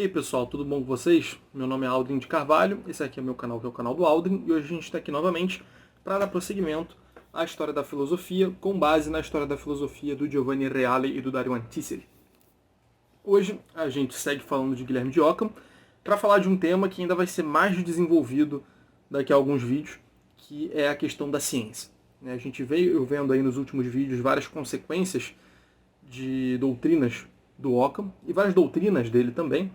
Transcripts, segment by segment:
E aí pessoal, tudo bom com vocês? Meu nome é Aldrin de Carvalho, esse aqui é meu canal, que é o canal do Aldrin, e hoje a gente está aqui novamente para dar prosseguimento à história da filosofia, com base na história da filosofia do Giovanni Reale e do Dario Antiseri. Hoje a gente segue falando de Guilherme de Ockham, para falar de um tema que ainda vai ser mais desenvolvido daqui a alguns vídeos, que é a questão da ciência. A gente veio vendo aí nos últimos vídeos várias consequências de doutrinas do Ockham, e várias doutrinas dele também,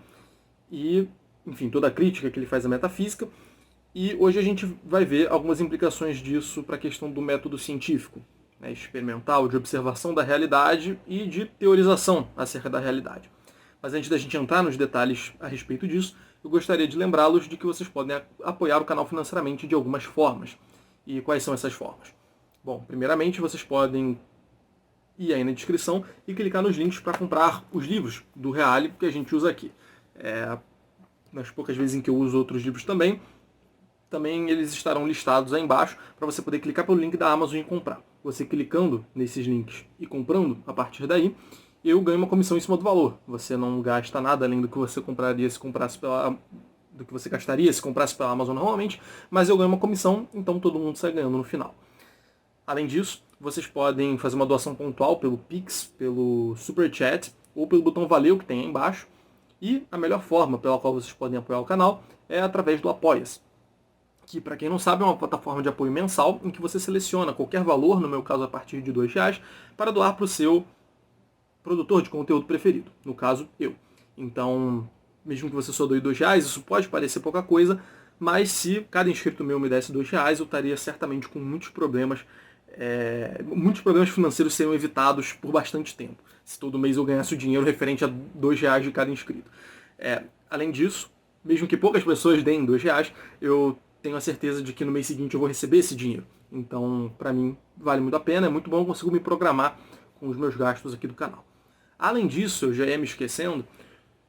e, enfim, toda a crítica que ele faz à metafísica, e hoje a gente vai ver algumas implicações disso para a questão do método científico, experimental, de observação da realidade e de teorização acerca da realidade. Mas antes da gente entrar nos detalhes a respeito disso, eu gostaria de lembrá-los de que vocês podem apoiar o canal financeiramente de algumas formas. E quais são essas formas? Bom, primeiramente vocês podem ir aí na descrição e clicar nos links para comprar os livros do Reale que a gente usa aqui. Nas poucas vezes em que eu uso outros livros também eles estarão listados aí embaixo para você poder clicar pelo link da Amazon e comprar. Você clicando nesses links e comprando a partir daí, eu ganho uma comissão em cima do valor. Você não gasta nada além do que você compraria se comprasse do que você gastaria se comprasse pela Amazon normalmente, mas eu ganho uma comissão, então todo mundo sai ganhando no final. Além disso, vocês podem fazer uma doação pontual pelo Pix, pelo Super Chat ou pelo botão Valeu que tem aí embaixo. E a melhor forma pela qual vocês podem apoiar o canal é através do Apoia-se, que, para quem não sabe, é uma plataforma de apoio mensal em que você seleciona qualquer valor, no meu caso a partir de R$2, para doar para o seu produtor de conteúdo preferido, no caso eu. Então, mesmo que você só doe R$2, isso pode parecer pouca coisa, mas se cada inscrito meu me desse R$2, eu estaria certamente com muitos problemas financeiros seriam evitados por bastante tempo, se todo mês eu ganhasse o dinheiro referente a R$2 de cada inscrito. Além disso, mesmo que poucas pessoas deem R$2, eu tenho a certeza de que no mês seguinte eu vou receber esse dinheiro. Então, para mim, vale muito a pena, é muito bom, eu consigo me programar com os meus gastos aqui do canal. Além disso, eu já ia me esquecendo,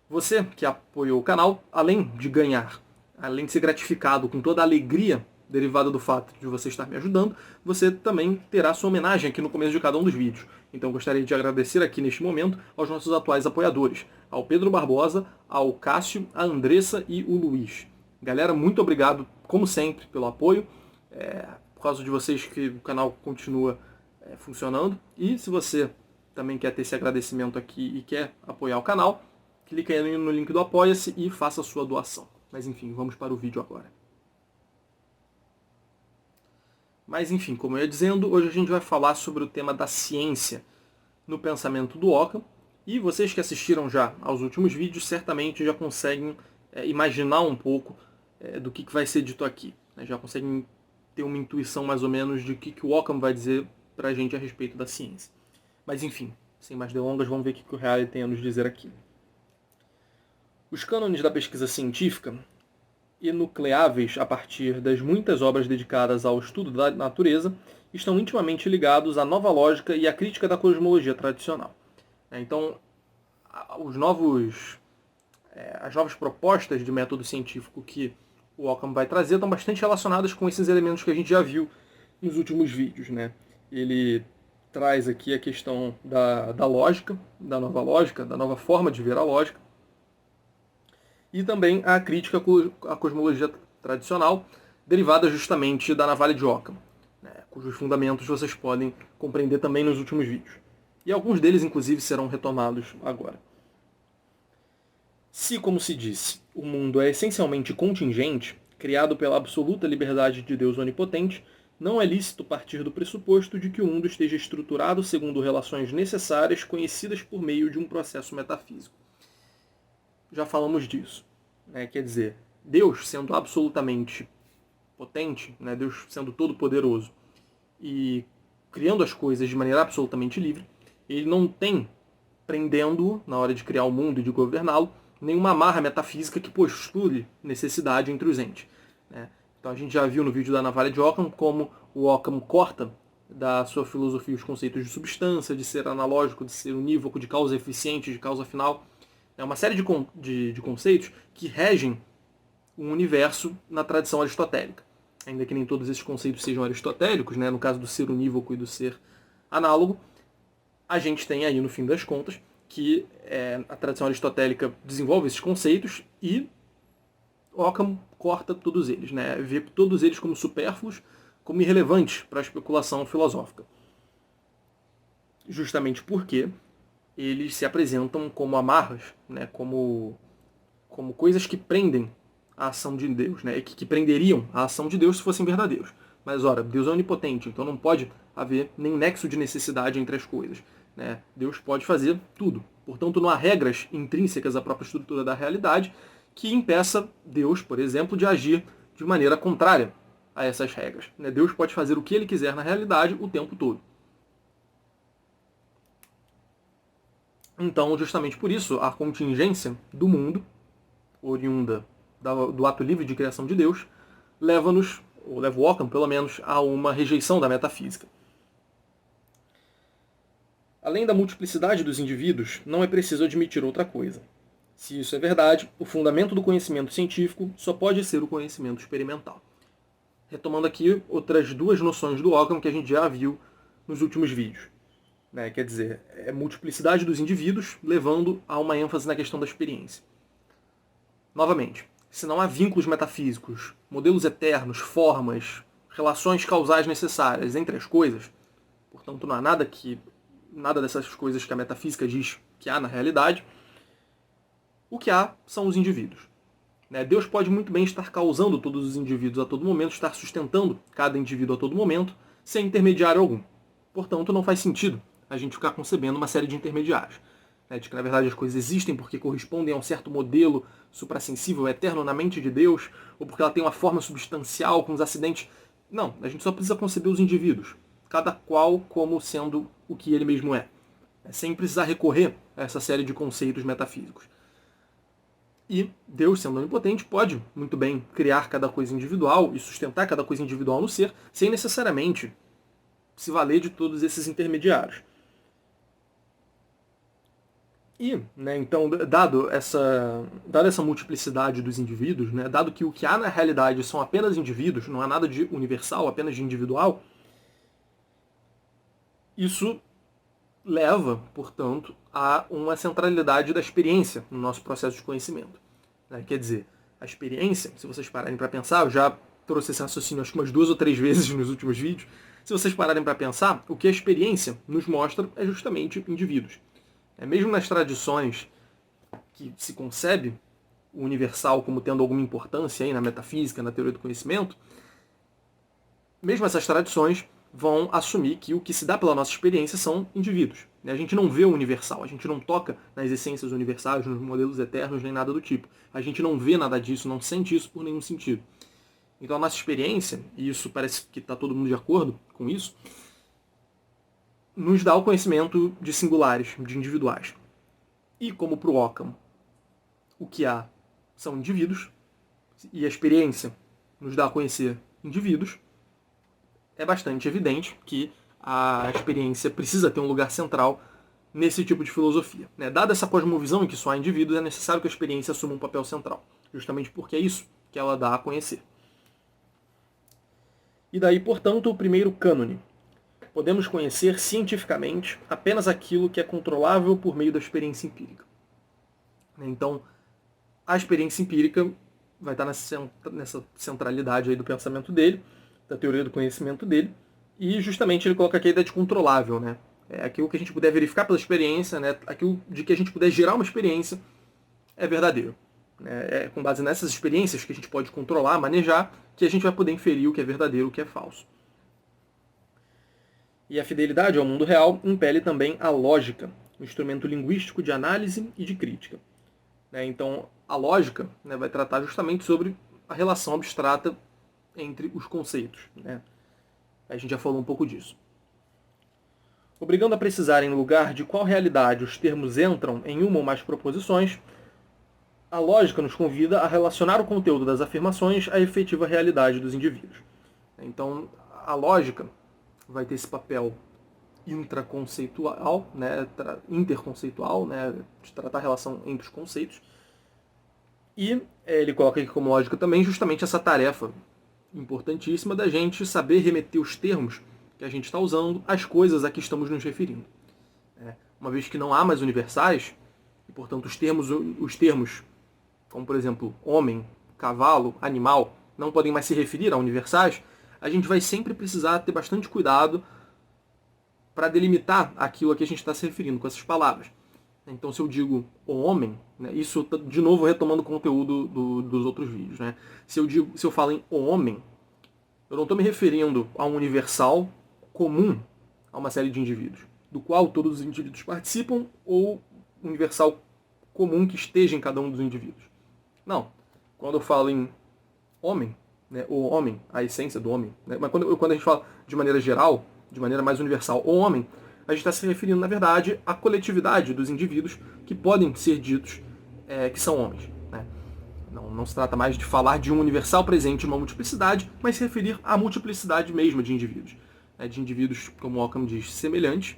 você que apoiou o canal, além de ganhar, além de ser gratificado com toda a alegria derivada do fato de você estar me ajudando, você também terá sua homenagem aqui no começo de cada um dos vídeos. Então gostaria de agradecer aqui neste momento aos nossos atuais apoiadores, ao Pedro Barbosa, ao Cássio, a Andressa e o Luiz. Galera, muito obrigado, como sempre, pelo apoio. Por causa de vocês que o canal continua funcionando. E se você também quer ter esse agradecimento aqui e quer apoiar o canal, clique aí no link do Apoia-se e faça a sua doação. Mas enfim, vamos para o vídeo agora. Mas enfim, como eu ia dizendo, hoje a gente vai falar sobre o tema da ciência no pensamento do Ockham. E vocês que assistiram já aos últimos vídeos, certamente já conseguem imaginar um pouco do que vai ser dito aqui. Já conseguem ter uma intuição mais ou menos de que o Ockham vai dizer pra gente a respeito da ciência. Mas enfim, sem mais delongas, vamos ver o que o Reale tem a nos dizer aqui. Os cânones da pesquisa científica, enucleáveis a partir das muitas obras dedicadas ao estudo da natureza, estão intimamente ligados à nova lógica e à crítica da cosmologia tradicional. Então, as novas propostas de método científico que o Ockham vai trazer estão bastante relacionadas com esses elementos que a gente já viu nos últimos vídeos. Ele traz aqui a questão da lógica, da nova forma de ver a lógica, e também a crítica à cosmologia tradicional, derivada justamente da navalha de Ockham, cujos fundamentos vocês podem compreender também nos últimos vídeos. E alguns deles, inclusive, serão retomados agora. Se, como se disse, o mundo é essencialmente contingente, criado pela absoluta liberdade de Deus onipotente, não é lícito partir do pressuposto de que o mundo esteja estruturado segundo relações necessárias conhecidas por meio de um processo metafísico. Já falamos disso. Quer dizer, Deus sendo absolutamente potente, Deus sendo todo-poderoso e criando as coisas de maneira absolutamente livre, ele não tem, prendendo-o na hora de criar o mundo e de governá-lo, nenhuma amarra metafísica que postule necessidade entre os entes. Então a gente já viu no vídeo da navalha de Ockham como o Ockham corta da sua filosofia os conceitos de substância, de ser analógico, de ser unívoco, de causa eficiente, de causa final. É uma série de conceitos que regem o universo na tradição aristotélica. Ainda que nem todos esses conceitos sejam aristotélicos, no caso do ser unívoco e do ser análogo, a gente tem aí, no fim das contas, que a tradição aristotélica desenvolve esses conceitos e Occam corta todos eles, né? Vê todos eles como supérfluos, como irrelevantes para a especulação filosófica. Justamente porque eles se apresentam como amarras, né? como coisas que prendem a ação de Deus, né? que prenderiam a ação de Deus se fossem verdadeiros. Mas, ora, Deus é onipotente, então não pode haver nem nexo de necessidade entre as coisas, né? Deus pode fazer tudo. Portanto, não há regras intrínsecas à própria estrutura da realidade que impeça Deus, por exemplo, de agir de maneira contrária a essas regras, né? Deus pode fazer o que ele quiser na realidade o tempo todo. Então, justamente por isso, a contingência do mundo, oriunda do ato livre de criação de Deus, leva-nos, ou leva o Occam, pelo menos, a uma rejeição da metafísica. Além da multiplicidade dos indivíduos, não é preciso admitir outra coisa. Se isso é verdade, o fundamento do conhecimento científico só pode ser o conhecimento experimental. Retomando aqui outras duas noções do Occam que a gente já viu nos últimos vídeos. Quer dizer, é multiplicidade dos indivíduos, levando a uma ênfase na questão da experiência. Novamente, se não há vínculos metafísicos, modelos eternos, formas, relações causais necessárias entre as coisas, portanto não há nada dessas coisas que a metafísica diz que há na realidade, o que há são os indivíduos. Deus pode muito bem estar causando todos os indivíduos a todo momento, estar sustentando cada indivíduo a todo momento, sem intermediário algum. Portanto, não faz sentido a gente ficar concebendo uma série de intermediários. De que, na verdade, as coisas existem porque correspondem a um certo modelo suprassensível, eterno na mente de Deus, ou porque ela tem uma forma substancial com os acidentes. Não, a gente só precisa conceber os indivíduos, cada qual como sendo o que ele mesmo é, sem precisar recorrer a essa série de conceitos metafísicos. E Deus, sendo onipotente, pode muito bem criar cada coisa individual e sustentar cada coisa individual no ser, sem necessariamente se valer de todos esses intermediários. E, então, dado essa multiplicidade dos indivíduos, dado que o que há na realidade são apenas indivíduos, não há nada de universal, apenas de individual, isso leva, portanto, a uma centralidade da experiência no nosso processo de conhecimento. Quer dizer, a experiência, se vocês pararem para pensar, eu já trouxe esse raciocínio acho que umas 2 ou 3 vezes nos últimos vídeos, se vocês pararem para pensar, o que a experiência nos mostra é justamente indivíduos. Mesmo nas tradições que se concebe o universal como tendo alguma importância aí na metafísica, na teoria do conhecimento, mesmo essas tradições vão assumir que o que se dá pela nossa experiência são indivíduos. A gente não vê o universal, a gente não toca nas essências universais, nos modelos eternos, nem nada do tipo. A gente não vê nada disso, não sente isso por nenhum sentido. Então a nossa experiência, e isso parece que está todo mundo de acordo com isso, nos dá o conhecimento de singulares, de individuais. E como para o Occam, o que há são indivíduos, e a experiência nos dá a conhecer indivíduos, é bastante evidente que a experiência precisa ter um lugar central nesse tipo de filosofia. Dada essa cosmovisão em que só há indivíduos, é necessário que a experiência assuma um papel central, justamente porque é isso que ela dá a conhecer. E daí, portanto, o primeiro cânone. Podemos conhecer cientificamente apenas aquilo que é controlável por meio da experiência empírica. Então, a experiência empírica vai estar nessa centralidade aí do pensamento dele, da teoria do conhecimento dele, e justamente ele coloca aqui a ideia de controlável, É aquilo que a gente puder verificar pela experiência, aquilo de que a gente puder gerar uma experiência é verdadeiro. É com base nessas experiências que a gente pode controlar, manejar, que a gente vai poder inferir o que é verdadeiro e o que é falso. E a fidelidade ao mundo real impele também a lógica, um instrumento linguístico de análise e de crítica. Então, a lógica vai tratar justamente sobre a relação abstrata entre os conceitos. A gente já falou um pouco disso. Obrigando a precisar em lugar de qual realidade os termos entram em uma ou mais proposições, a lógica nos convida a relacionar o conteúdo das afirmações à efetiva realidade dos indivíduos. Então, a lógica vai ter esse papel intraconceitual, interconceitual, de tratar a relação entre os conceitos. E ele coloca aqui como lógica também justamente essa tarefa importantíssima da gente saber remeter os termos que a gente está usando às coisas a que estamos nos referindo. uma vez que não há mais universais, e portanto os termos, como por exemplo homem, cavalo, animal, não podem mais se referir a universais, a gente vai sempre precisar ter bastante cuidado para delimitar aquilo a que a gente está se referindo com essas palavras. Então, se eu digo o homem, né, isso de novo retomando o conteúdo dos outros vídeos, né? Se eu falo em o homem, eu não estou me referindo a um universal comum a uma série de indivíduos, do qual todos os indivíduos participam, ou universal comum que esteja em cada um dos indivíduos. Não. Quando eu falo em homem, né, o homem, a essência do homem, né, mas quando a gente fala de maneira geral, de maneira mais universal, o homem, a gente está se referindo, na verdade, à coletividade dos indivíduos que podem ser ditos que são homens. Né? Não se trata mais de falar de um universal presente numa multiplicidade, mas se referir à multiplicidade mesma de indivíduos. Né? De indivíduos, como Occam diz, semelhantes,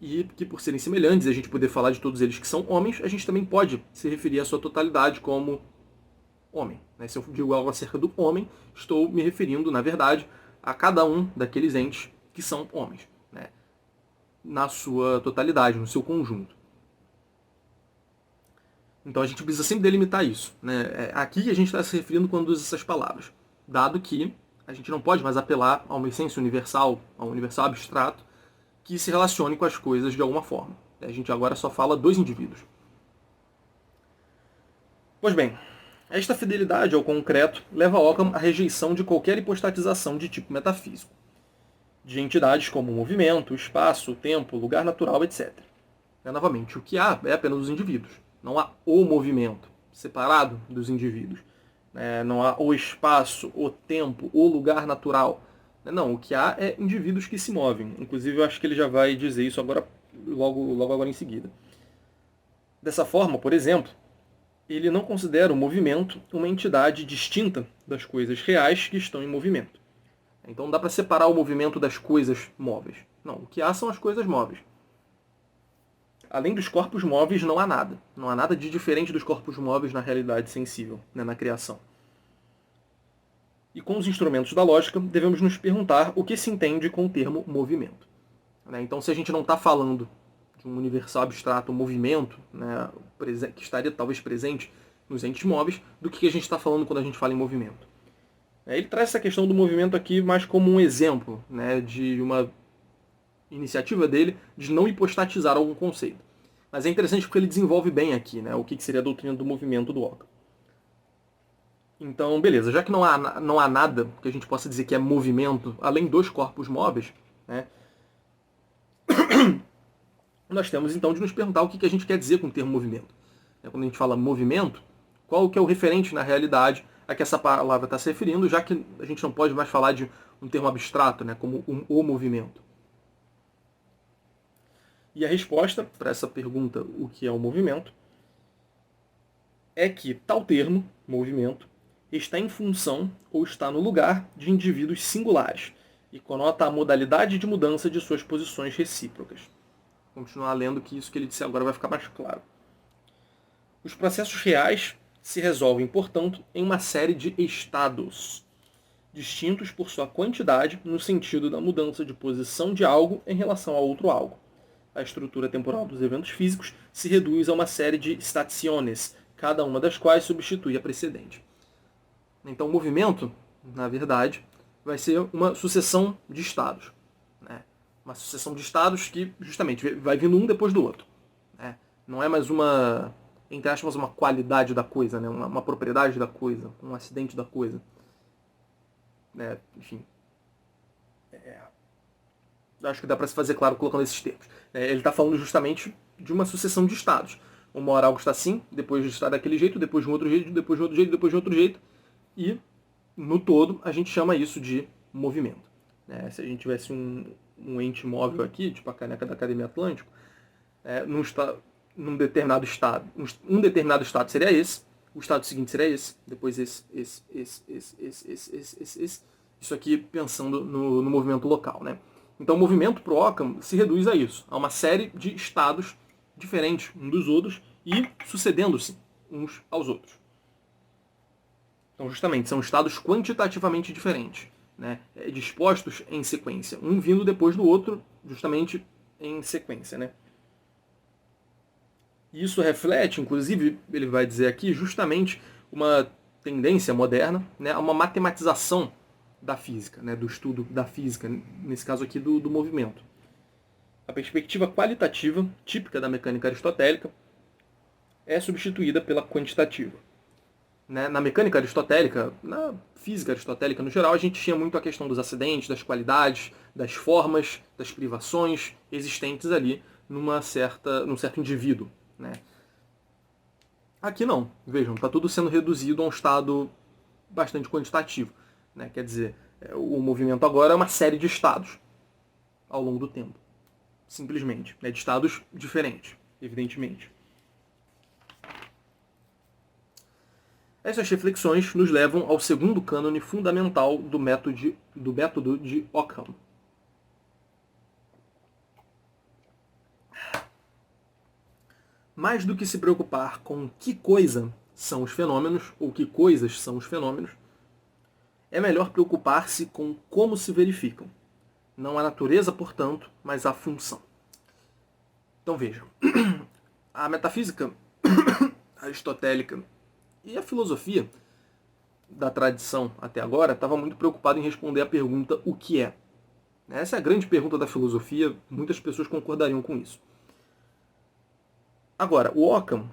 e que por serem semelhantes, a gente poder falar de todos eles que são homens, a gente também pode se referir à sua totalidade como homem. Né? Se eu digo algo acerca do homem, estou me referindo, na verdade, a cada um daqueles entes que são homens. Né? Na sua totalidade, no seu conjunto. Então a gente precisa sempre delimitar isso. Né? É aqui que a gente está se referindo quando usa essas palavras. Dado que a gente não pode mais apelar a uma essência universal, a um universal abstrato, que se relacione com as coisas de alguma forma. A gente agora só fala dos indivíduos. Pois bem, esta fidelidade ao concreto leva Occam à rejeição de qualquer hipostatização de tipo metafísico, de entidades como o movimento, o espaço, o tempo, o lugar natural, etc. Novamente, o que há é apenas os indivíduos. Não há o movimento separado dos indivíduos. Não há o espaço, o tempo, o lugar natural. Não, o que há é indivíduos que se movem. Inclusive, eu acho que ele já vai dizer isso agora, logo agora em seguida. Dessa forma, por exemplo, ele não considera o movimento uma entidade distinta das coisas reais que estão em movimento. Então não dá para separar o movimento das coisas móveis. Não, o que há são as coisas móveis. Além dos corpos móveis, não há nada. Não há nada de diferente dos corpos móveis na realidade sensível, né, na criação. E com os instrumentos da lógica, devemos nos perguntar o que se entende com o termo movimento. Então, se a gente não está falando de um universal abstrato, um movimento, né, que estaria talvez presente nos entes móveis, do que a gente está falando quando a gente fala em movimento. Ele traz essa questão do movimento aqui mais como um exemplo, né, de uma iniciativa dele de não hipostatizar algum conceito. Mas é interessante porque ele desenvolve bem aqui, né, o que seria a doutrina do movimento do Occam. Então, beleza, já que não há nada que a gente possa dizer que é movimento, além dos corpos móveis, né, nós temos então de nos perguntar o que a gente quer dizer com o termo movimento. Quando a gente fala movimento, qual que é o referente na realidade a que essa palavra está se referindo, já que a gente não pode mais falar de um termo abstrato, né, como o movimento. E a resposta para essa pergunta, o que é o movimento, é que tal termo, movimento, está em função ou está no lugar de indivíduos singulares e conota a modalidade de mudança de suas posições recíprocas. Vou continuar lendo que isso que ele disse agora vai ficar mais claro. Os processos reais se resolvem, portanto, em uma série de estados, distintos por sua quantidade no sentido da mudança de posição de algo em relação a outro algo. A estrutura temporal dos eventos físicos se reduz a uma série de stationes, cada uma das quais substitui a precedente. Então, o movimento, na verdade, vai ser uma sucessão de estados. Né? Uma sucessão de estados que, justamente, vai vindo um depois do outro. Né? Não é mais uma, entre aspas, uma qualidade da coisa, né? uma propriedade da coisa, um acidente da coisa. Enfim. Acho que dá para se fazer claro colocando esses termos. Ele está falando justamente de uma sucessão de estados. Uma hora algo está assim, depois está daquele jeito, depois de um outro jeito, depois de outro jeito, depois de outro jeito. E, no todo, a gente chama isso de movimento. Se a gente tivesse um ente móvel aqui, tipo a caneca da Academia Atlântico, num determinado estado, um determinado estado seria esse, o estado seguinte seria esse, depois esse. Isso aqui pensando no movimento local. Né? Então, o movimento pro Occam se reduz a isso, a uma série de estados diferentes uns dos outros e sucedendo-se uns aos outros. Então, justamente, são estados quantitativamente diferentes, né? Dispostos em sequência, um vindo depois do outro, justamente em sequência. Né? E isso reflete, inclusive, ele vai dizer aqui, justamente uma tendência moderna, né, a uma matematização da física, né, do estudo da física, nesse caso aqui do movimento. A perspectiva qualitativa, típica da mecânica aristotélica, é substituída pela quantitativa. Né? Na mecânica aristotélica, na física aristotélica no geral, a gente tinha muito a questão dos acidentes, das qualidades, das formas, das privações existentes ali num certo indivíduo. Né? Aqui não, vejam, está tudo sendo reduzido a um estado bastante quantitativo. Né? Quer dizer, o movimento agora é uma série de estados ao longo do tempo. Simplesmente, né? De estados diferentes, evidentemente. Essas reflexões nos levam ao segundo cânone fundamental do método de Ockham. Mais do que se preocupar com que coisa são os fenômenos, ou que coisas são os fenômenos, é melhor preocupar-se com como se verificam. Não a natureza, portanto, mas a função. Então vejam, a metafísica aristotélica e a filosofia da tradição até agora estava muito preocupada em responder à pergunta o que é. Essa é a grande pergunta da filosofia, muitas pessoas concordariam com isso. Agora, o Ockham,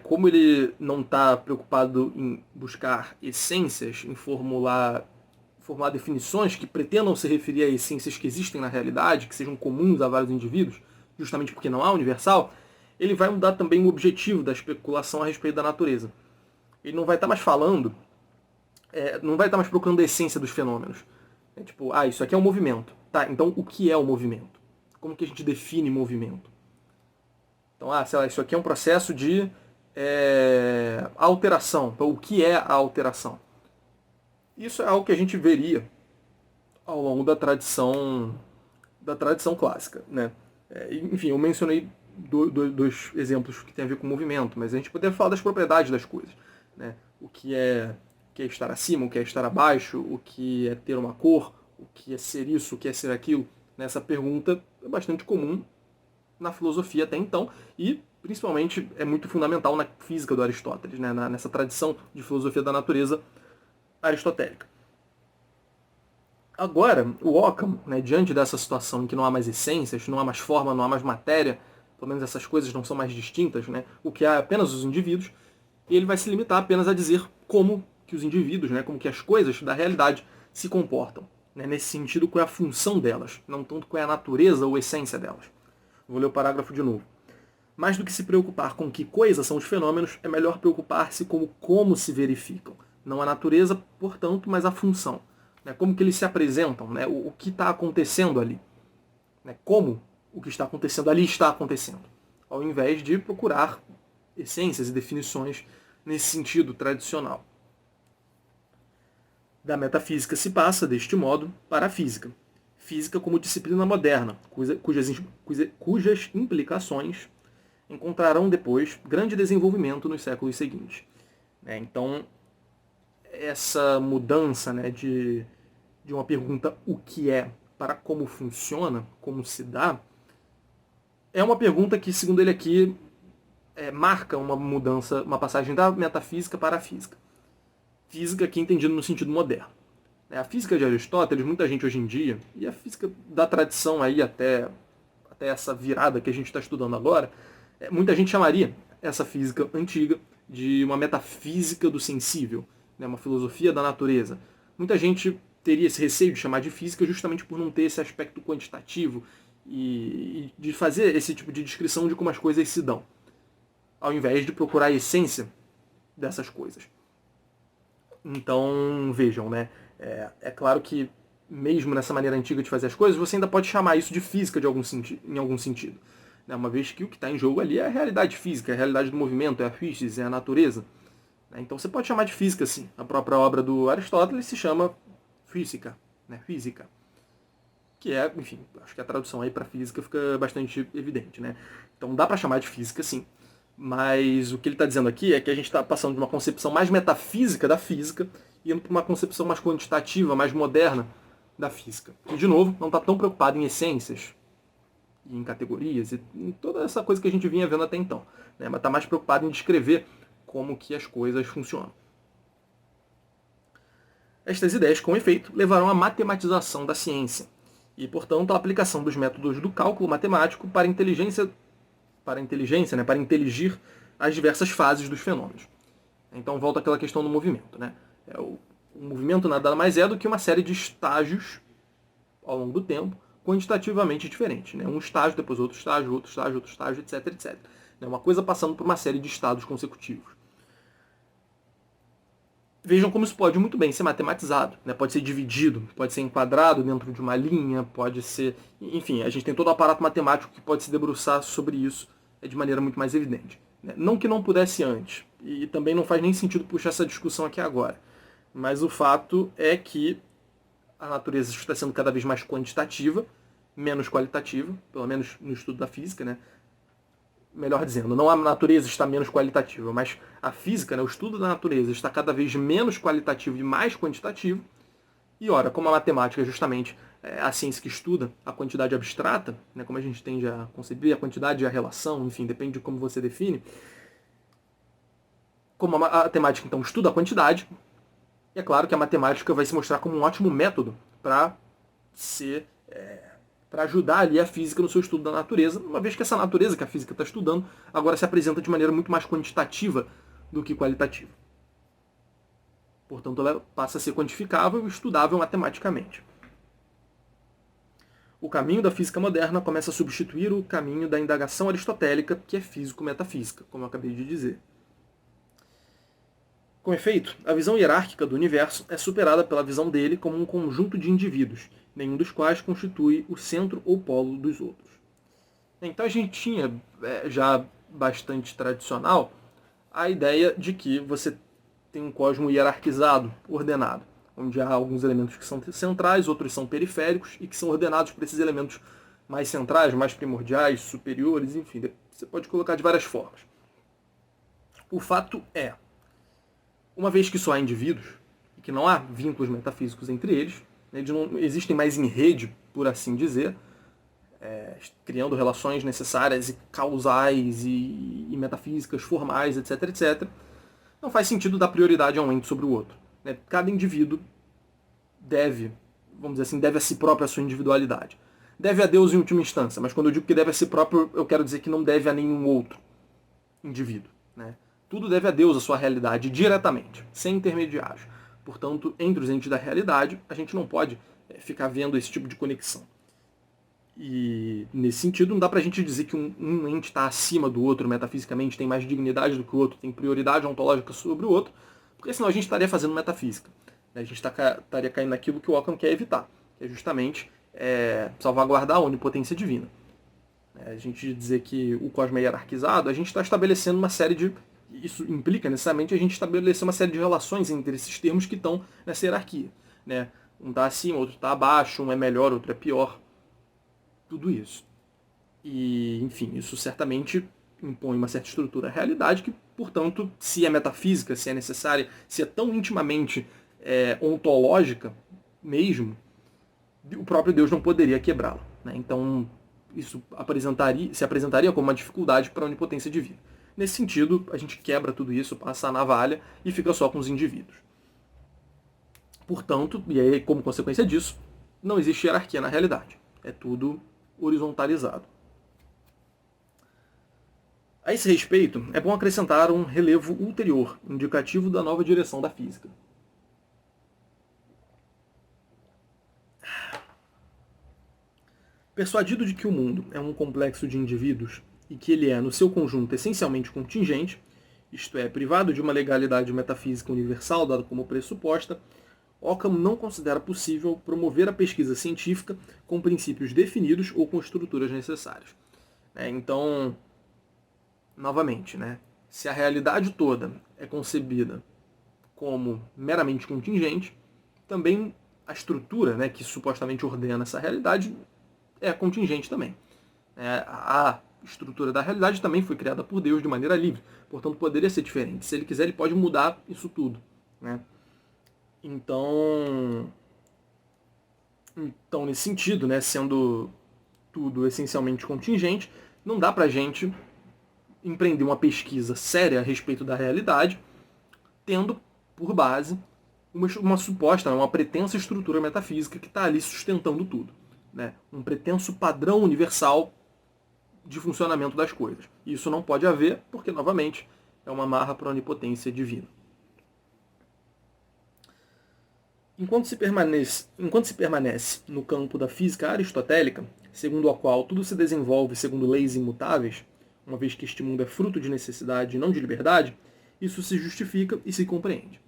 como ele não está preocupado em buscar essências, em formular definições que pretendam se referir a essências que existem na realidade, que sejam comuns a vários indivíduos, justamente porque não há universal, ele vai mudar também o objetivo da especulação a respeito da natureza. Ele não vai estar mais falando, não vai estar mais procurando a essência dos fenômenos. Tipo, isso aqui é um movimento. Tá, então o que é o movimento? Como que a gente define movimento? Então, sei lá, isso aqui é um processo de alteração. Então, o que é a alteração? Isso é algo que a gente veria ao longo da tradição clássica. Né? Enfim, eu mencionei dois exemplos que têm a ver com movimento, mas a gente poderia falar das propriedades das coisas. Né? O que é estar acima, o que é estar abaixo, o que é ter uma cor, o que é ser isso, o que é ser aquilo. Essa pergunta é bastante comum na filosofia até então e principalmente é muito fundamental na física do Aristóteles, né? Nessa tradição de filosofia da natureza aristotélica. Agora, o Ockham, né, diante dessa situação em que não há mais essências, não há mais forma, não há mais matéria, pelo menos essas coisas não são mais distintas, né, o que há é apenas os indivíduos, ele vai se limitar apenas a dizer como que os indivíduos, né, como que as coisas da realidade se comportam. Né, nesse sentido, qual é a função delas, não tanto qual é a natureza ou essência delas. Vou ler o parágrafo de novo. Mais do que se preocupar com que coisas são os fenômenos, é melhor preocupar-se com como se verificam. Não a natureza, portanto, mas a função. Né, como que eles se apresentam, né, o que está acontecendo ali. Né, como o que está acontecendo ali está acontecendo. Ao invés de procurar essências e definições nesse sentido tradicional. Da metafísica se passa, deste modo, para a física. Física como disciplina moderna, cujas implicações encontrarão depois grande desenvolvimento nos séculos seguintes. Então, essa mudança, né, de uma pergunta o que é para como funciona, como se dá, é uma pergunta que, segundo ele aqui, marca uma mudança, uma passagem da metafísica para a física. Física aqui entendido no sentido moderno. A física de Aristóteles, muita gente hoje em dia, e a física da tradição aí até essa virada que a gente está estudando agora, muita gente chamaria essa física antiga de uma metafísica do sensível, né, uma filosofia da natureza. Muita gente teria esse receio de chamar de física justamente por não ter esse aspecto quantitativo e de fazer esse tipo de descrição de como as coisas se dão, ao invés de procurar a essência dessas coisas. Então, vejam, né? É claro que, mesmo nessa maneira antiga de fazer as coisas, você ainda pode chamar isso de física em algum sentido. Né? Uma vez que o que está em jogo ali é a realidade física, é a realidade do movimento, é a physis, é a natureza. Né? Então você pode chamar de física, sim. A própria obra do Aristóteles se chama física, né? Física. Que é, enfim, acho que a tradução aí para física fica bastante evidente. Né? Então dá para chamar de física, sim. Mas o que ele está dizendo aqui é que a gente está passando de uma concepção mais metafísica da física e indo para uma concepção mais quantitativa, mais moderna da física. E, de novo, não está tão preocupado em essências e em categorias, e em toda essa coisa que a gente vinha vendo até então, né? Mas está mais preocupado em descrever como que as coisas funcionam. Estas ideias, com efeito, levaram à matematização da ciência e, portanto, à aplicação dos métodos do cálculo matemático para para inteligir as diversas fases dos fenômenos. Então volta àquela questão do movimento, né? O movimento nada mais é do que uma série de estágios ao longo do tempo, quantitativamente diferentes, né? Um estágio, depois outro estágio, outro estágio, outro estágio, etc, etc. Uma coisa passando por uma série de estados consecutivos. Vejam como isso pode muito bem ser matematizado, né? Pode ser dividido, pode ser enquadrado dentro de uma linha, pode ser... Enfim, a gente tem todo o aparato matemático que pode se debruçar sobre isso de maneira muito mais evidente. Não que não pudesse antes, e também não faz nem sentido puxar essa discussão aqui agora, mas o fato é que a natureza está sendo cada vez mais quantitativa, menos qualitativa, pelo menos no estudo da física, né? Melhor dizendo, não a natureza está menos qualitativa, mas a física, né, o estudo da natureza, está cada vez menos qualitativo e mais quantitativo. E ora, como a matemática é justamente a ciência que estuda a quantidade abstrata, né, como a gente tende a conceber a quantidade e a relação, enfim, depende de como você define. Como a matemática, então, estuda a quantidade, é claro que a matemática vai se mostrar como um ótimo método para ajudar ali a física no seu estudo da natureza, uma vez que essa natureza que a física está estudando agora se apresenta de maneira muito mais quantitativa do que qualitativa. Portanto, ela passa a ser quantificável e estudável matematicamente. O caminho da física moderna começa a substituir o caminho da indagação aristotélica, que é físico-metafísica, como eu acabei de dizer. Com efeito, a visão hierárquica do universo é superada pela visão dele como um conjunto de indivíduos, nenhum dos quais constitui o centro ou polo dos outros. Então a gente tinha, já bastante tradicional, a ideia de que você tem um cosmo hierarquizado, ordenado, onde há alguns elementos que são centrais, outros são periféricos, e que são ordenados por esses elementos mais centrais, mais primordiais, superiores, enfim, você pode colocar de várias formas. O fato é, uma vez que só há indivíduos, e que não há vínculos metafísicos entre eles, eles não existem mais em rede, por assim dizer, criando relações necessárias e causais e metafísicas formais, etc, etc, não faz sentido dar prioridade a um ente sobre o outro. Cada indivíduo deve, vamos dizer assim, deve a si próprio a sua individualidade. Deve a Deus em última instância, mas quando eu digo que deve a si próprio, eu quero dizer que não deve a nenhum outro indivíduo. Tudo deve a Deus, a sua realidade, diretamente, sem intermediários. Portanto, entre os entes da realidade, a gente não pode ficar vendo esse tipo de conexão. E, nesse sentido, não dá pra gente dizer que um ente está acima do outro metafisicamente, tem mais dignidade do que o outro, tem prioridade ontológica sobre o outro, porque senão a gente estaria fazendo metafísica. A gente estaria caindo naquilo que o Ockham quer evitar, que é justamente salvaguardar a onipotência divina. A gente dizer que o cosmos é hierarquizado, a gente está estabelecendo uma série de... Isso implica necessariamente a gente estabelecer uma série de relações entre esses termos que estão nessa hierarquia. Um está acima, outro está abaixo, um é melhor, outro é pior. Tudo isso. E, enfim, isso certamente impõe uma certa estrutura à realidade que, portanto, se é metafísica, se é necessária, se é tão intimamente ontológica mesmo, o próprio Deus não poderia quebrá-la. Então, isso se apresentaria como uma dificuldade para a onipotência divina. Nesse sentido, a gente quebra tudo isso, passa a navalha e fica só com os indivíduos. Portanto, e aí, como consequência disso, não existe hierarquia na realidade. É tudo horizontalizado. A esse respeito, é bom acrescentar um relevo ulterior, indicativo da nova direção da física. Persuadido de que o mundo é um complexo de indivíduos e que ele é, no seu conjunto, essencialmente contingente, isto é, privado de uma legalidade metafísica universal dada como pressuposta, Ockham não considera possível promover a pesquisa científica com princípios definidos ou com estruturas necessárias. Então, novamente, se a realidade toda é concebida como meramente contingente, também a estrutura que supostamente ordena essa realidade é contingente também. A estrutura da realidade também foi criada por Deus de maneira livre, portanto poderia ser diferente. Se ele quiser, ele pode mudar isso tudo. Então, nesse sentido, sendo tudo essencialmente contingente, não dá pra gente empreender uma pesquisa séria a respeito da realidade, tendo por base uma suposta, uma pretensa estrutura metafísica que está ali sustentando tudo. Né? Um pretenso padrão universal de funcionamento das coisas. Isso não pode haver, porque, novamente, é uma amarra para a onipotência divina. Enquanto se permanece no campo da física aristotélica, segundo a qual tudo se desenvolve segundo leis imutáveis, uma vez que este mundo é fruto de necessidade e não de liberdade, isso se justifica e se compreende.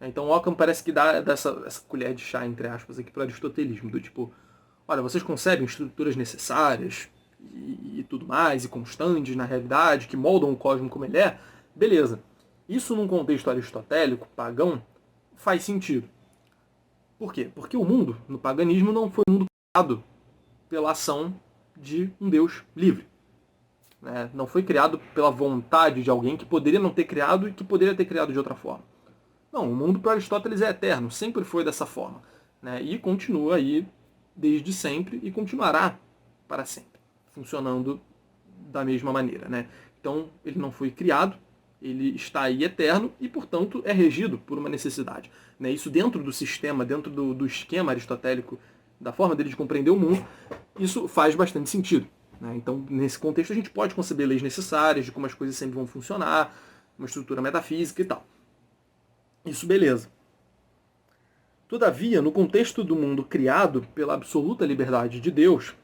Então Occam parece que dá essa colher de chá, entre aspas, aqui para o aristotelismo, do tipo, olha, vocês concebem estruturas necessárias e tudo mais, e constantes na realidade, que moldam o cosmos como ele é, beleza. Isso num contexto aristotélico, pagão, faz sentido. Por quê? Porque o mundo, no paganismo, não foi um mundo criado pela ação de um Deus livre. Né? Não foi criado pela vontade de alguém que poderia não ter criado e que poderia ter criado de outra forma. Não, o mundo para Aristóteles é eterno, sempre foi dessa forma. Né? E continua aí desde sempre e continuará para sempre, funcionando da mesma maneira. Né? Então, ele não foi criado, ele está aí eterno e, portanto, é regido por uma necessidade. Né? Isso dentro do sistema, dentro do esquema aristotélico, da forma dele de compreender o mundo, isso faz bastante sentido. Né? Então, nesse contexto, a gente pode conceber leis necessárias de como as coisas sempre vão funcionar, uma estrutura metafísica e tal. Isso beleza. Todavia, no contexto do mundo criado pela absoluta liberdade de Deus,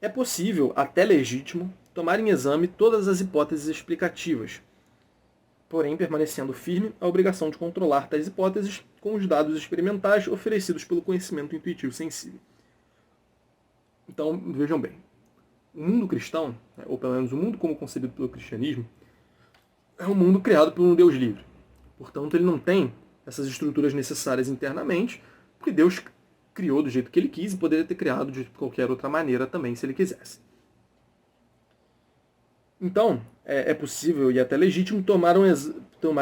é possível, até legítimo, tomar em exame todas as hipóteses explicativas, porém permanecendo firme a obrigação de controlar tais hipóteses com os dados experimentais oferecidos pelo conhecimento intuitivo sensível. Então, vejam bem, o mundo cristão, ou pelo menos o mundo como concebido pelo cristianismo, é um mundo criado por um Deus livre. Portanto, ele não tem essas estruturas necessárias internamente, porque Deus criou do jeito que ele quis e poderia ter criado de qualquer outra maneira também, se ele quisesse. Então, é possível e até legítimo tomar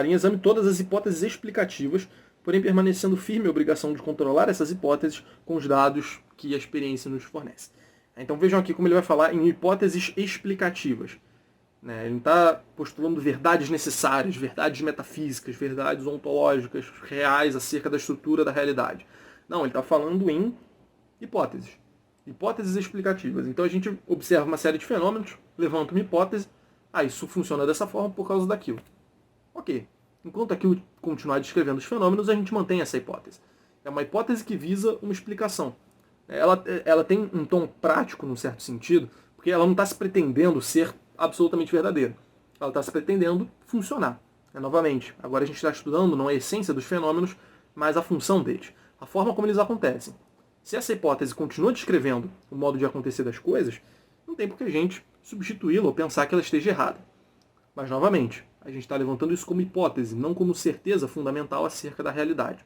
em exame todas as hipóteses explicativas, porém permanecendo firme a obrigação de controlar essas hipóteses com os dados que a experiência nos fornece. Então vejam aqui como ele vai falar em hipóteses explicativas. Ele não está postulando verdades necessárias, verdades metafísicas, verdades ontológicas, reais acerca da estrutura da realidade. Não, ele está falando em hipóteses. Hipóteses explicativas. Então a gente observa uma série de fenômenos, levanta uma hipótese, isso funciona dessa forma por causa daquilo. Ok. Enquanto aquilo continuar descrevendo os fenômenos, a gente mantém essa hipótese. É uma hipótese que visa uma explicação. Ela tem um tom prático, num certo sentido, porque ela não está se pretendendo ser absolutamente verdadeira. Ela está se pretendendo funcionar. Novamente, agora a gente está estudando não a essência dos fenômenos, mas a função deles. A forma como eles acontecem. Se essa hipótese continua descrevendo o modo de acontecer das coisas, não tem por que a gente substituí-la ou pensar que ela esteja errada. Mas, novamente, a gente está levantando isso como hipótese, não como certeza fundamental acerca da realidade.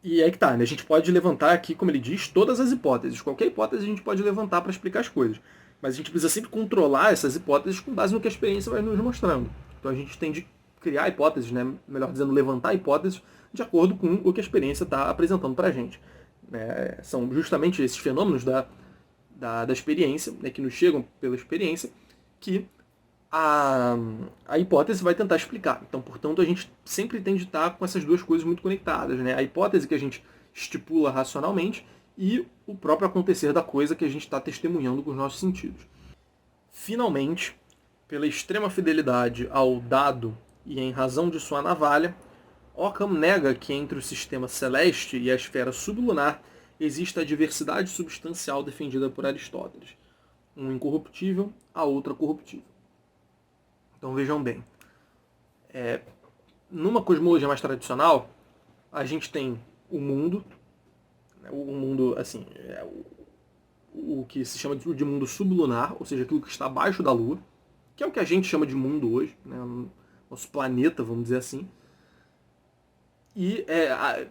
E aí que tá, né? A gente pode levantar aqui, como ele diz, todas as hipóteses. Qualquer hipótese a gente pode levantar para explicar as coisas. Mas a gente precisa sempre controlar essas hipóteses com base no que a experiência vai nos mostrando. Então a gente tem de criar hipóteses, né? Melhor dizendo, levantar hipóteses de acordo com o que a experiência está apresentando para a gente. São justamente esses fenômenos da experiência, né, que nos chegam pela experiência, que a hipótese vai tentar explicar. Então, portanto, a gente sempre tem de estar com essas duas coisas muito conectadas. Né? A hipótese que a gente estipula racionalmente e o próprio acontecer da coisa que a gente está testemunhando com os nossos sentidos. Finalmente, pela extrema fidelidade ao dado e em razão de sua navalha, Occam nega que entre o sistema celeste e a esfera sublunar exista a diversidade substancial defendida por Aristóteles. Um incorruptível, a outra corruptível. Então vejam bem, numa cosmologia mais tradicional, a gente tem o mundo, assim, o que se chama de mundo sublunar, ou seja, aquilo que está abaixo da Lua, que é o que a gente chama de mundo hoje, né, nosso planeta, vamos dizer assim. E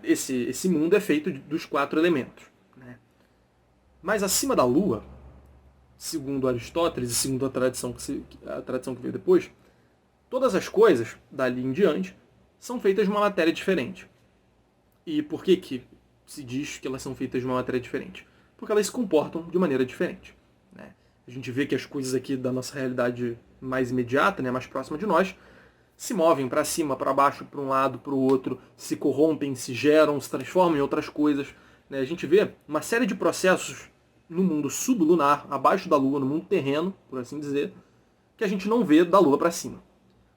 esse mundo é feito dos 4 elementos. Né? Mas acima da Lua, segundo Aristóteles e segundo a tradição que veio depois, todas as coisas, dali em diante, são feitas de uma matéria diferente. E por que se diz que elas são feitas de uma matéria diferente? Porque elas se comportam de maneira diferente, né? A gente vê que as coisas aqui da nossa realidade mais imediata, né, mais próxima de nós, se movem para cima, para baixo, para um lado, para o outro, se corrompem, se geram, se transformam em outras coisas, né? A gente vê uma série de processos no mundo sublunar, abaixo da Lua, no mundo terreno, por assim dizer, que a gente não vê da Lua para cima.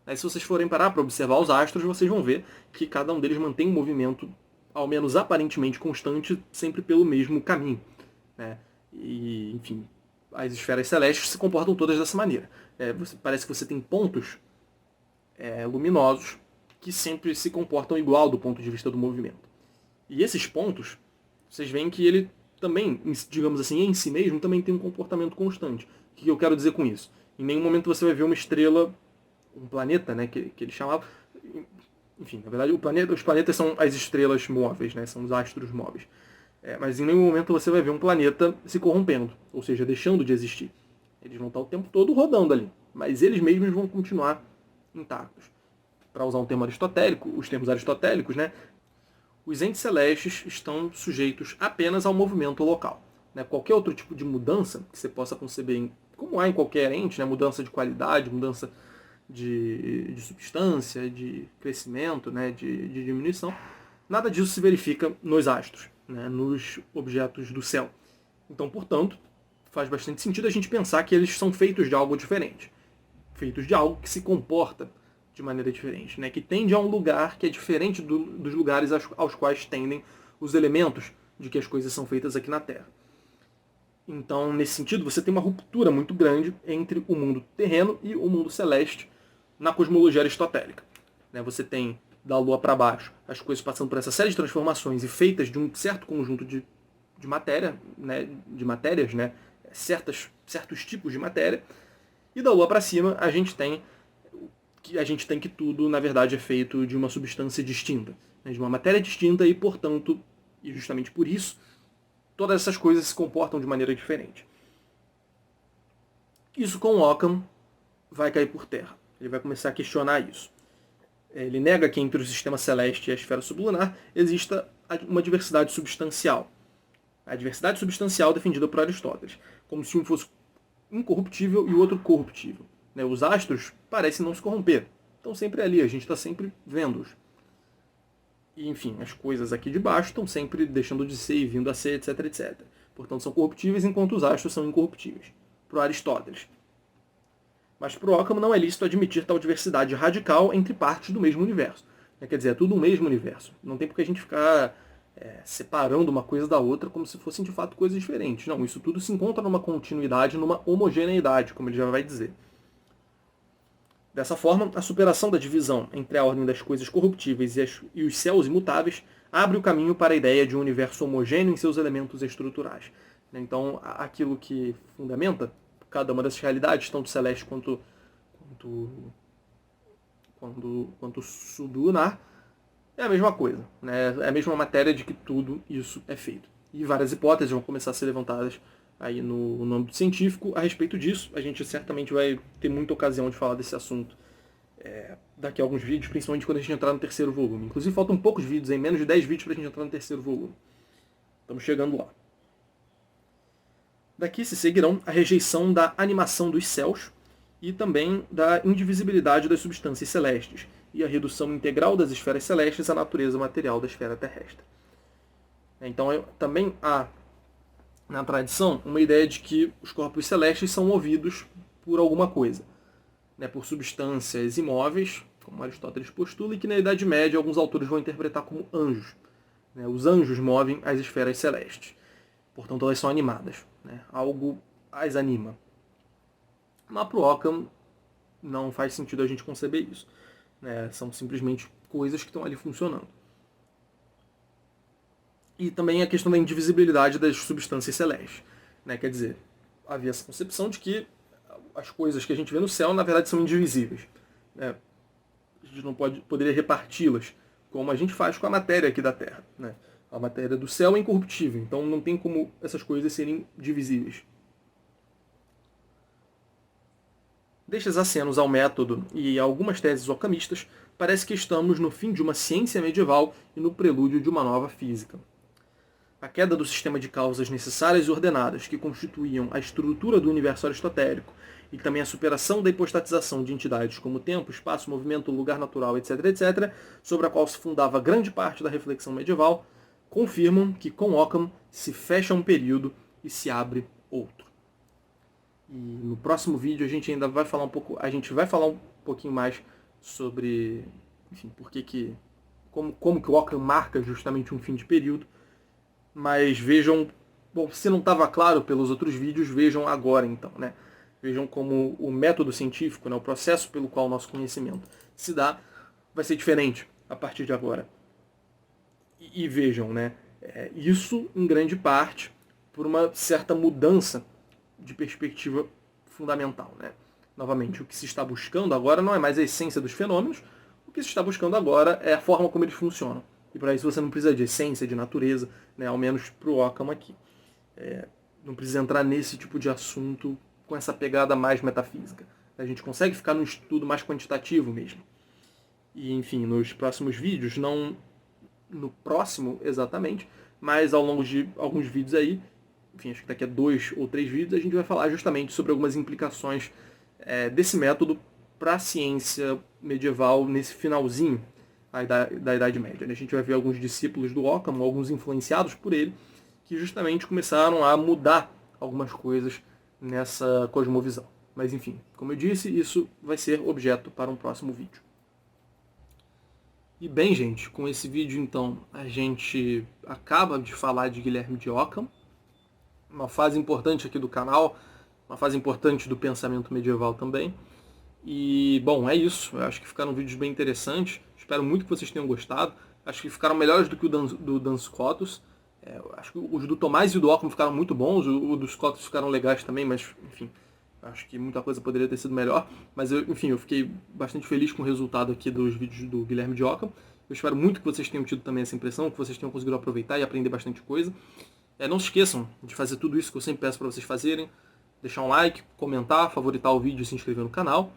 Aí, se vocês forem parar para observar os astros, vocês vão ver que cada um deles mantém um movimento, ao menos aparentemente constante, sempre pelo mesmo caminho, né? E, enfim, as esferas celestes se comportam todas dessa maneira. Parece que você tem pontos luminosos que sempre se comportam igual do ponto de vista do movimento. E esses pontos, vocês veem que ele também, digamos assim, em si mesmo, também tem um comportamento constante. O que eu quero dizer com isso? Em nenhum momento você vai ver uma estrela, um planeta, né, que ele chamava... Enfim, na verdade, os planetas são as estrelas móveis, né, são os astros móveis. Mas em nenhum momento você vai ver um planeta se corrompendo, ou seja, deixando de existir. Eles vão estar o tempo todo rodando ali, mas eles mesmos vão continuar intactos. Para usar um termo aristotélico, os termos aristotélicos, né, os entes celestes estão sujeitos apenas ao movimento local, né? Qualquer outro tipo de mudança que você possa conceber, como há em qualquer ente, né, mudança de qualidade, mudança de substância, de crescimento, né, de diminuição, nada disso se verifica nos astros, né, nos objetos do céu. Então, portanto, faz bastante sentido a gente pensar que eles são feitos de algo diferente. Feitos de algo que se comporta de maneira diferente, né? Que tende a um lugar que é diferente dos lugares aos quais tendem os elementos de que as coisas são feitas aqui na Terra. Então, nesse sentido, você tem uma ruptura muito grande entre o mundo terreno e o mundo celeste na cosmologia aristotélica, né? Você tem da Lua para baixo as coisas passando por essa série de transformações e feitas de um certo conjunto de matéria, né? De matérias, né? Certos tipos de matéria. E da Lua para cima a gente tem que tudo, na verdade, é feito de uma substância distinta, né, de uma matéria distinta e, portanto, e justamente por isso, todas essas coisas se comportam de maneira diferente. Isso com Occam vai cair por terra. Ele vai começar a questionar isso. Ele nega que entre o sistema celeste e a esfera sublunar exista uma diversidade substancial. A diversidade substancial defendida por Aristóteles, como se um fosse incorruptível e o outro corruptível. Os astros parecem não se corromper. Estão sempre ali, a gente está sempre vendo-os. E, enfim, as coisas aqui de baixo estão sempre deixando de ser e vindo a ser, etc, etc. Portanto, são corruptíveis enquanto os astros são incorruptíveis. Para o Aristóteles. Mas para o Occam não é lícito admitir tal diversidade radical entre partes do mesmo universo. Quer dizer, é tudo o mesmo universo. Não tem por que a gente ficar separando uma coisa da outra como se fossem de fato coisas diferentes. Não, isso tudo se encontra numa continuidade, numa homogeneidade, como ele já vai dizer. Dessa forma, a superação da divisão entre a ordem das coisas corruptíveis e os céus imutáveis abre o caminho para a ideia de um universo homogêneo em seus elementos estruturais. Então, aquilo que fundamenta cada uma dessas realidades, tanto celeste quanto sublunar, é a mesma coisa, né? É a mesma matéria de que tudo isso é feito. E várias hipóteses vão começar a ser levantadas aí no âmbito científico a respeito disso. A gente certamente vai ter muita ocasião de falar desse assunto daqui a alguns vídeos, principalmente quando a gente entrar no terceiro volume. Inclusive faltam poucos vídeos, menos de 10 vídeos para a gente entrar no terceiro volume. Estamos chegando lá. Daqui se seguirão a rejeição da animação dos céus e também da indivisibilidade das substâncias celestes e a redução integral das esferas celestes à natureza material da esfera terrestre. Então também há na tradição uma ideia de que os corpos celestes são movidos por alguma coisa, né, por substâncias imóveis, como Aristóteles postula, e que na Idade Média alguns autores vão interpretar como anjos. Né? Os anjos movem as esferas celestes, portanto elas são animadas, né? Algo as anima. Mas para o Occam não faz sentido a gente conceber isso, né? São simplesmente coisas que estão ali funcionando. E também a questão da indivisibilidade das substâncias celestes, né? Quer dizer, havia essa concepção de que as coisas que a gente vê no céu, na verdade, são indivisíveis, né? A gente não poderia reparti-las, como a gente faz com a matéria aqui da Terra, né? A matéria do céu é incorruptível, então não tem como essas coisas serem divisíveis. Destes acenos ao método e a algumas teses occamistas, parece que estamos no fim de uma ciência medieval e no prelúdio de uma nova física. a queda do sistema de causas necessárias e ordenadas que constituíam a estrutura do universo aristotélico e também a superação da hipostatização de entidades como tempo, espaço, movimento, lugar natural, etc., etc., sobre a qual se fundava grande parte da reflexão medieval, confirmam que com Occam se fecha um período e se abre outro. E no próximo vídeo a gente ainda vai falar um pouquinho mais sobre, enfim, como que o Occam marca justamente um fim de período. Mas vejam, bom, se não estava claro pelos outros vídeos, vejam agora então, né? Vejam como o método científico, né, o processo pelo qual o nosso conhecimento se dá, vai ser diferente a partir de agora. E vejam, né, isso em grande parte por uma certa mudança de perspectiva fundamental, né? Novamente, o que se está buscando agora não é mais a essência dos fenômenos, o que se está buscando agora é a forma como eles funcionam. E para isso você não precisa de essência, de natureza, né, ao menos para o Occam aqui. Não precisa entrar nesse tipo de assunto com essa pegada mais metafísica. A gente consegue ficar num estudo mais quantitativo mesmo. E, enfim, nos próximos vídeos, não no próximo exatamente, mas ao longo de alguns vídeos aí, enfim, acho que daqui a 2 ou 3 vídeos, a gente vai falar justamente sobre algumas implicações desse método para a ciência medieval nesse finalzinho da Idade Média. A gente vai ver alguns discípulos do Occam, alguns influenciados por ele, que justamente começaram a mudar algumas coisas nessa cosmovisão. Mas enfim, como eu disse, isso vai ser objeto para um próximo vídeo. E bem, gente, com esse vídeo então a gente acaba de falar de Guilherme de Occam, uma fase importante aqui do canal, uma fase importante do pensamento medieval também. E, bom, é isso. Eu acho que ficaram vídeos bem interessantes. Espero muito que vocês tenham gostado. Acho que ficaram melhores do que o do Dan Scotus. Acho que os do Tomás e o do Occam ficaram muito bons. O dos Scotus ficaram legais também, mas, enfim, acho que muita coisa poderia ter sido melhor. Mas, enfim, eu fiquei bastante feliz com o resultado aqui dos vídeos do Guilherme de Occam. Eu espero muito que vocês tenham tido também essa impressão, que vocês tenham conseguido aproveitar e aprender bastante coisa. Não se esqueçam de fazer tudo isso que eu sempre peço para vocês fazerem. Deixar um like, comentar, favoritar o vídeo e se inscrever no canal.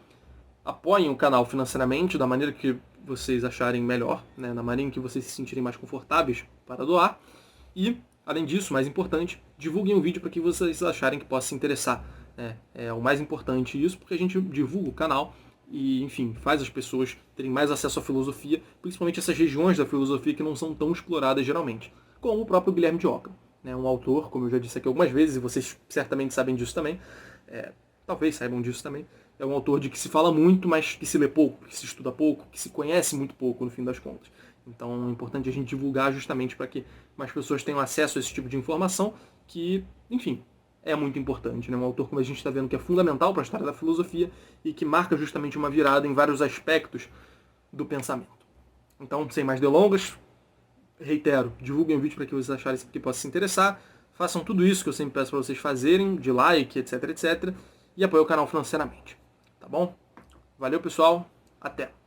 Apoiem o canal financeiramente da maneira que vocês acharem melhor, né? Da maneira em que vocês se sentirem mais confortáveis para doar. E, além disso, mais importante, divulguem o vídeo para que vocês acharem que possa se interessar. É o mais importante isso, porque a gente divulga o canal e, enfim, faz as pessoas terem mais acesso à filosofia, principalmente essas regiões da filosofia que não são tão exploradas geralmente, como o próprio Guilherme de Occam, né? Um autor, como eu já disse aqui algumas vezes, e vocês certamente sabem disso também, talvez saibam disso também, é um autor de que se fala muito, mas que se lê pouco, que se estuda pouco, que se conhece muito pouco, no fim das contas. Então é importante a gente divulgar justamente para que mais pessoas tenham acesso a esse tipo de informação, que, enfim, é muito importante, né? Um autor, como a gente está vendo, que é fundamental para a história da filosofia e que marca justamente uma virada em vários aspectos do pensamento. Então, sem mais delongas, reitero, divulguem o vídeo para que vocês acharem que possa se interessar, façam tudo isso que eu sempre peço para vocês fazerem, de like, etc, etc, e apoiem o canal financeiramente. Tá bom? Valeu, pessoal. Até!